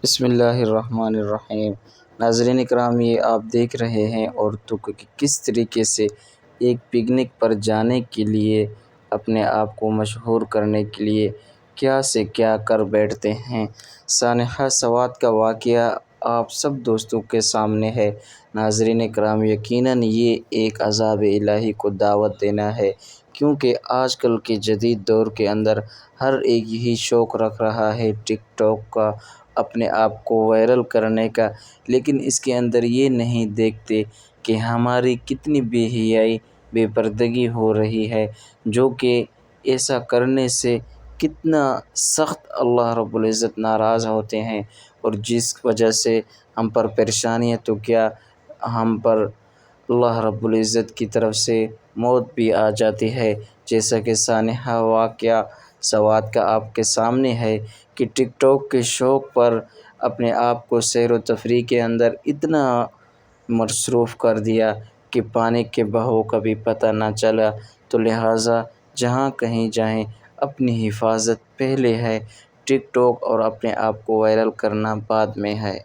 بسم اللہ الرحمن الرحیم۔ ناظرین اکرام، یہ آپ دیکھ رہے ہیں عورتوں کو کہ کس طریقے سے ایک پکنک پر جانے کے لیے اپنے آپ کو مشہور کرنے کے لیے کیا سے کیا کر بیٹھتے ہیں۔ سانحہ سوات کا واقعہ آپ سب دوستوں کے سامنے ہے۔ ناظرین اکرام، یقیناً یہ ایک عذاب الہی کو دعوت دینا ہے، کیونکہ آج کل کے جدید دور کے اندر ہر ایک یہی شوق رکھ رہا ہے ٹک ٹاک کا، اپنے آپ کو وائرل کرنے کا، لیکن اس کے اندر یہ نہیں دیکھتے کہ ہماری کتنی بے حیائی، بے پردگی ہو رہی ہے، جو کہ ایسا کرنے سے کتنا سخت اللہ رب العزت ناراض ہوتے ہیں، اور جس وجہ سے ہم پر پریشانیاں تو کیا، ہم پر اللہ رب العزت کی طرف سے موت بھی آ جاتی ہے۔ جیسا کہ سانحہ واقعہ سوات کا آپ کے سامنے ہے کہ ٹک ٹاک کے شوق پر اپنے آپ کو سیر و تفریح کے اندر اتنا مصروف کر دیا کہ پانی کے بہاؤ کا بھی پتہ نہ چلا، تو لہٰذا جہاں کہیں جائیں اپنی حفاظت پہلے ہے، ٹک ٹاک اور اپنے آپ کو وائرل کرنا بعد میں ہے۔